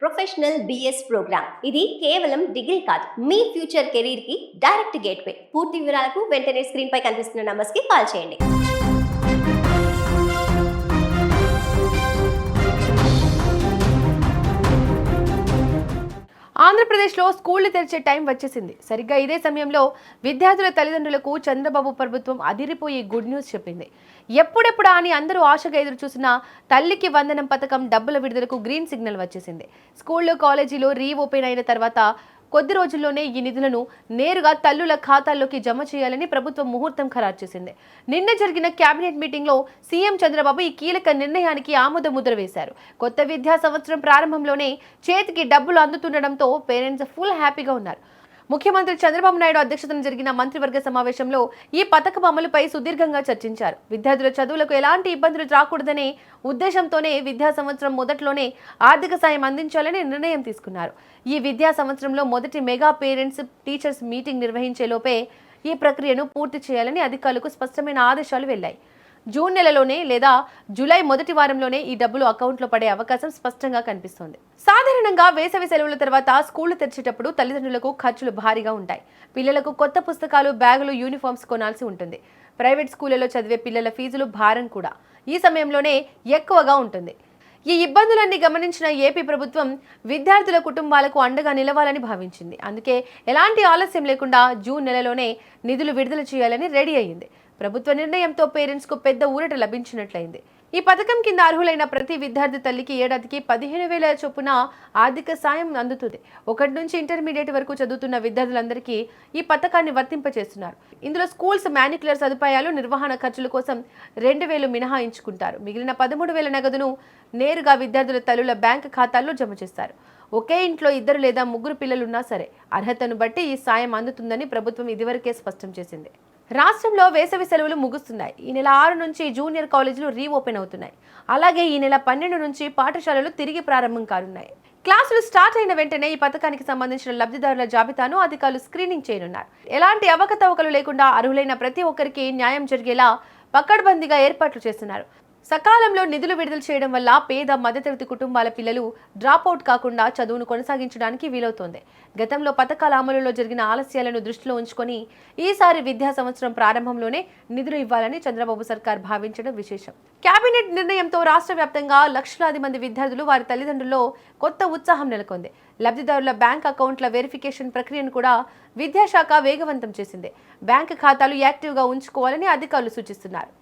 Professional BS programme ఇది కేవలం degree కాదు, మీ ఫ్యూచర్ కెరీర్ కి డైరెక్ట్ గేట్వే. పూర్తి వివరాలకు వెంటనే స్క్రీన్ పై కనిపిస్తున్న నంబర్స్ కి కాల్ చేయండి. ఆంధ్రప్రదేశ్లో స్కూళ్లు తెరిచే టైం వచ్చేసింది. సరిగ్గా ఇదే సమయంలో విద్యార్థుల తల్లిదండ్రులకు చంద్రబాబు ప్రభుత్వం అదిరిపోయి గుడ్ న్యూస్ చెప్పింది. ఎప్పుడెప్పుడా అని అందరూ ఆశగా ఎదురు చూసిన తల్లికి వందనం పథకం డబ్బుల విడుదలకు గ్రీన్ సిగ్నల్ వచ్చేసింది. స్కూళ్లు, కాలేజీలు రీఓపెన్ అయిన తర్వాత కొద్ది రోజుల్లోనే ఈ నిధులను నేరుగా తల్లుల ఖాతాల్లోకి జమ చేయాలని ప్రభుత్వం ముహూర్తం ఖరారు చేసింది. నిన్న జరిగిన కేబినెట్ మీటింగ్లో సీఎం చంద్రబాబు ఈ కీలక నిర్ణయానికి ఆమోద ముద్ర వేశారు. కొత్త విద్యా సంవత్సరం ప్రారంభంలోనే చేతికి డబ్బులు అందుతుండడంతో పేరెంట్స్ ఫుల్ హ్యాపీగా ఉన్నారు. ముఖ్యమంత్రి చంద్రబాబు నాయుడు అధ్యక్షతన జరిగిన మంత్రివర్గ సమావేశంలో ఈ పథకం అమలుపై సుదీర్ఘంగా చర్చించారు. విద్యార్థుల చదువులకు ఎలాంటి ఇబ్బందులు రాకూడదనే ఉద్దేశంతోనే విద్యా సంవత్సరం మొదట్లోనే ఆర్థిక సాయం అందించాలని నిర్ణయం తీసుకున్నారు. ఈ విద్యా సంవత్సరంలో మొదటి మెగా పేరెంట్స్ టీచర్స్ మీటింగ్ నిర్వహించే లోపే ఈ ప్రక్రియను పూర్తి చేయాలని అధికారులకు స్పష్టమైన ఆదేశాలు వెళ్లాయి. జూన్ నెలలోనే లేదా జూలై మొదటి వారంలోనే ఈ డబ్బులు అకౌంట్లో పడే అవకాశం స్పష్టంగా కనిపిస్తోంది. సాధారణంగా వేసవి సెలవుల తర్వాత స్కూళ్లు తెరిచేటప్పుడు తల్లిదండ్రులకు ఖర్చులు భారీగా ఉంటాయి. పిల్లలకు కొత్త పుస్తకాలు, బ్యాగులు, యూనిఫామ్స్ కొనాల్సి ఉంటుంది. ప్రైవేట్ స్కూళ్లలో చదివే పిల్లల ఫీజులు భారం కూడా ఈ సమయంలోనే ఎక్కువగా ఉంటుంది. ఈ ఇబ్బందులన్నీ గమనించిన ఏపీ ప్రభుత్వం విద్యార్థుల కుటుంబాలకు అండగా నిలవాలని భావించింది. అందుకే ఎలాంటి ఆలస్యం లేకుండా జూన్ నెలలోనే నిధులు విడుదల చేయాలని రెడీ అయ్యింది. ప్రభుత్వ నిర్ణయంతో పేరెంట్స్ కు పెద్ద ఊరట లభించినట్లయింది. ఈ పథకం కింద అర్హులైన ప్రతి విద్యార్థి తల్లికి ఏడాదికి 15,000 చొప్పున ఆర్థిక సాయం అందుతుంది. 1 నుంచి ఇంటర్మీడియట్ వరకు చదువుతున్న విద్యార్థులందరికీ ఈ పథకాన్ని వర్తింపచేస్తున్నారు. ఇందులో స్కూల్స్, మానిక్యులర్ సదుపాయాలు, నిర్వహణ ఖర్చుల కోసం 2,000 మినహాయించుకుంటారు. మిగిలిన 13,000 నగదును నేరుగా విద్యార్థుల తల్లుల బ్యాంక్ ఖాతాల్లో జమ చేస్తారు. ఒకే ఇంట్లో 2 లేదా 3 పిల్లలున్నా సరే అర్హతను బట్టి ఈ సాయం అందుతుందని ప్రభుత్వం ఇదివరకే స్పష్టం చేసింది. రాష్ట్రంలో వేసవి సెలవులు ముగుస్తున్నాయి. ఈ నెల 6 నుంచి జూనియర్ కాలేజీలు రీఓపెన్ అవుతున్నాయి. అలాగే ఈ నెల 12 నుంచి పాఠశాలలు తిరిగి ప్రారంభం కానున్నాయి. క్లాసులు స్టార్ట్ అయిన వెంటనే ఈ పథకానికి సంబంధించిన లబ్ధిదారుల జాబితాను అధికారులు స్క్రీనింగ్ చేయనున్నారు. ఎలాంటి అవకతవకలు లేకుండా అర్హులైన ప్రతి ఒక్కరికి న్యాయం జరిగేలా పకడ్బందీగా ఏర్పాట్లు చేస్తున్నారు. సకాలంలో నిధులు విడుదల చేయడం వల్ల పేద, మధ్యతరగతి కుటుంబాల పిల్లలు డ్రాప్అవుట్ కాకుండా చదువును కొనసాగించడానికి వీలవుతోంది. గతంలో పథకాల అమలులో జరిగిన ఆలస్యాలను దృష్టిలో ఉంచుకొని ఈసారి విద్యా సంవత్సరం ప్రారంభంలోనే నిధులు ఇవ్వాలని చంద్రబాబు సర్కార్ భావించడం విశేషం. కేబినెట్ నిర్ణయంతో రాష్ట్ర వ్యాప్తంగా లక్షలాది మంది విద్యార్థులు, వారి తల్లిదండ్రుల్లో కొత్త ఉత్సాహం నెలకొంది. లబ్ధిదారుల బ్యాంక్ అకౌంట్ల వెరిఫికేషన్ ప్రక్రియను కూడా విద్యాశాఖ వేగవంతం చేసింది. బ్యాంక్ ఖాతాలు యాక్టివ్గా ఉంచుకోవాలని అధికారులు సూచిస్తున్నారు.